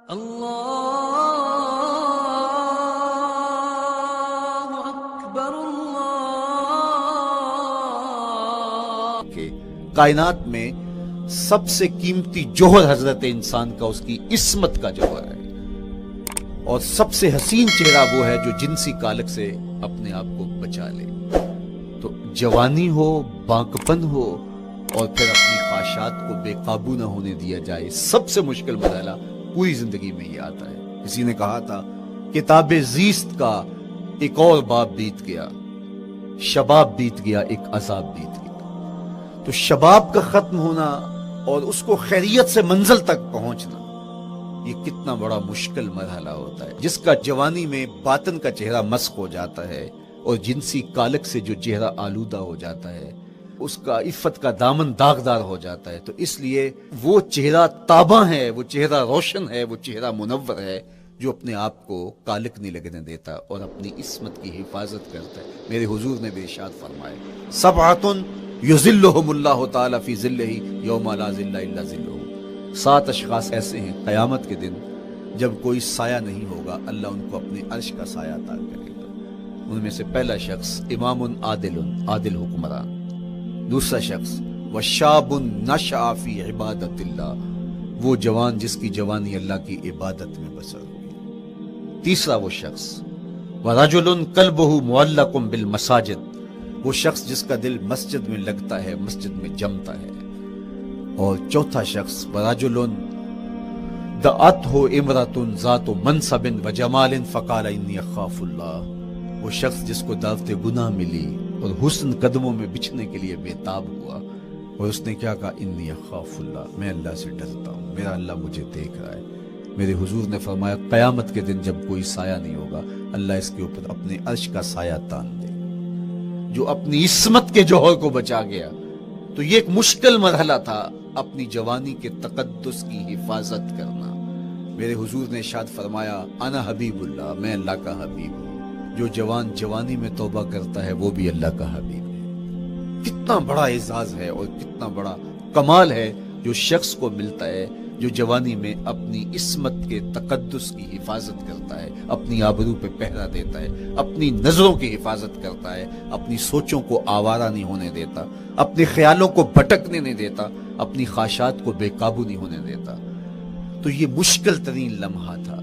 اللہ اکبر اللہ۔ کہ کائنات میں سب سے قیمتی جوہر حضرت انسان کا اس کی عصمت کا جوہر ہے، اور سب سے حسین چہرہ وہ ہے جو جنسی کالک سے اپنے آپ کو بچا لے۔ تو جوانی ہو، بانکپن ہو، اور پھر اپنی خواہشات کو بے قابو نہ ہونے دیا جائے، سب سے مشکل مرحلہ پوری زندگی میں یہ آتا ہے۔ کسی نے کہا تھا کتاب زیست کا ایک اور باب بیت گیا، شباب بیت گیا، ایک عذاب بیت گیا۔ تو شباب کا ختم ہونا اور اس کو خیریت سے منزل تک پہنچنا، یہ کتنا بڑا مشکل مرحلہ ہوتا ہے، جس کا جوانی میں باطن کا چہرہ مسخ ہو جاتا ہے اور جنسی کالک سے جو چہرہ آلودہ ہو جاتا ہے، اس کا عفت کا دامن داغدار ہو جاتا ہے۔ تو اس لیے وہ چہرہ تاباں ہے، وہ چہرہ روشن ہے، وہ چہرہ منور ہے جو اپنے آپ کو کالک نہیں لگنے دیتا اور اپنی عصمت کی حفاظت کرتا ہے۔ میرے حضور نے بھی ارشاد فرمائے سبعۃ یظلھم اللہ تعالی فی ظلہ یوم لا ظل الا ظلہ، 7 اشخاص ایسے ہیں قیامت کے دن جب کوئی سایہ نہیں ہوگا، اللہ ان کو اپنے عرش کا سایہ عطا کرے گا۔ ان میں سے پہلا شخص امام عادل حکمران، دوسرا شخص وشاب نشأ فی عبادت اللہ، وہ جوان جس کی جوانی اللہ کی عبادت میں بسر ہوئی۔ تیسرا وہ شخص ورجل قلبہ معلق بالمساجد، وہ شخص جس کا دل مسجد میں لگتا ہے، مسجد میں جمتا ہے۔ اور چوتھا شخص ورجل دعتہ امرأۃ ذات منصب وجمال فقال انی اخاف اللہ، وہ شخص جس کو دعوت گناہ ملی اور حسن قدموں میں بچھنے کے لیے بےتاب ہوا، اور اس نے کیا کہا انی اخاف اللہ، میں اللہ سے ڈرتا ہوں، میرا اللہ مجھے دیکھ رہا ہے۔ میرے حضور نے فرمایا قیامت کے دن جب کوئی سایہ نہیں ہوگا، اللہ اس کے اوپر اپنے عرش کا سایہ تان دے گا۔ جو اپنی عصمت کے جوہر کو بچا گیا، تو یہ ایک مشکل مرحلہ تھا اپنی جوانی کے تقدس کی حفاظت کرنا۔ میرے حضور نے ارشاد فرمایا انا حبیب اللہ، میں اللہ کا حبیب ہوں۔ جو جوان جوانی میں توبہ کرتا ہے وہ بھی اللہ کا حبیب ہے۔ کتنا بڑا اعزاز ہے اور کتنا بڑا کمال ہے جو شخص کو ملتا ہے جو جوانی میں اپنی عصمت کے تقدس کی حفاظت کرتا ہے، اپنی آبرو پہ پہرا دیتا ہے، اپنی نظروں کی حفاظت کرتا ہے، اپنی سوچوں کو آوارہ نہیں ہونے دیتا، اپنے خیالوں کو بھٹکنے نہیں دیتا، اپنی خواہشات کو بے قابو نہیں ہونے دیتا۔ تو یہ مشکل ترین لمحہ تھا۔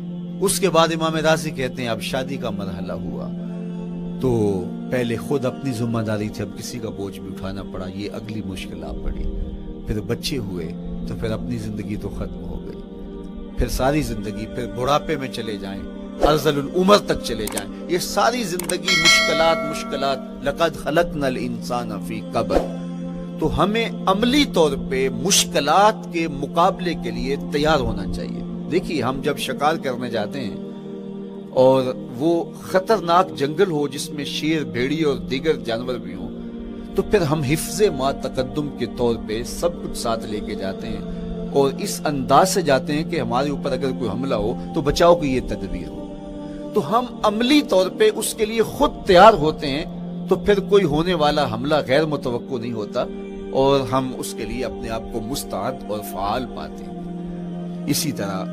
اس کے بعد امام راضی کہتے ہیں اب شادی کا مرحلہ ہوا، تو پہلے خود اپنی ذمہ داری تھی، اب کسی کا بوجھ بھی اٹھانا پڑا، یہ اگلی مشکل آ پڑی۔ پھر بچے ہوئے تو پھر اپنی زندگی تو ختم ہو گئی، پھر ساری زندگی، پھر بڑھاپے میں چلے جائیں، ارذل العمر تک چلے جائیں، یہ ساری زندگی مشکلات لقد خلقنا الانسان فی کبد۔ تو ہمیں عملی طور پہ مشکلات کے مقابلے کے لیے تیار ہونا چاہیے۔ دیکھیے ہم جب شکار کرنے جاتے ہیں اور وہ خطرناک جنگل ہو جس میں شیر، بھیڑی اور دیگر جانور بھی ہوں، تو پھر ہم حفظ ما تقدم کے طور پہ سب کچھ ساتھ لے کے جاتے ہیں اور اس انداز سے جاتے ہیں کہ ہمارے اوپر اگر کوئی حملہ ہو تو بچاؤ کی یہ تدبیر ہو۔ تو ہم عملی طور پہ اس کے لیے خود تیار ہوتے ہیں، تو پھر کوئی ہونے والا حملہ غیر متوقع نہیں ہوتا اور ہم اس کے لیے اپنے آپ کو مستعد اور فعال پاتے ہیں۔ اسی طرح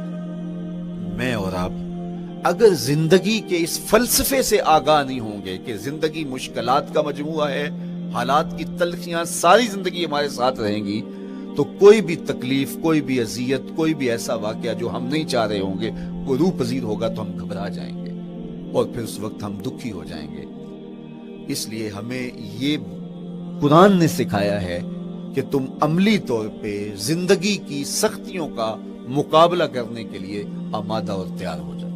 میں اور آپ اگر زندگی کے اس فلسفے سے آگاہ نہیں ہوں گے کہ زندگی مشکلات کا مجموعہ ہے، حالات کی تلخیاں ساری زندگی ہمارے ساتھ رہیں گی، تو کوئی بھی تکلیف، کوئی بھی اذیت، کوئی بھی ایسا واقعہ جو ہم نہیں چاہ رہے ہوں گے وہ روح پذیر ہوگا تو ہم گھبرا جائیں گے اور پھر اس وقت ہم دکھی ہو جائیں گے۔ اس لیے ہمیں یہ قرآن نے سکھایا ہے کہ تم عملی طور پہ زندگی کی سختیوں کا مقابلہ کرنے کے لیے آمادہ اور تیار ہو جاؤ۔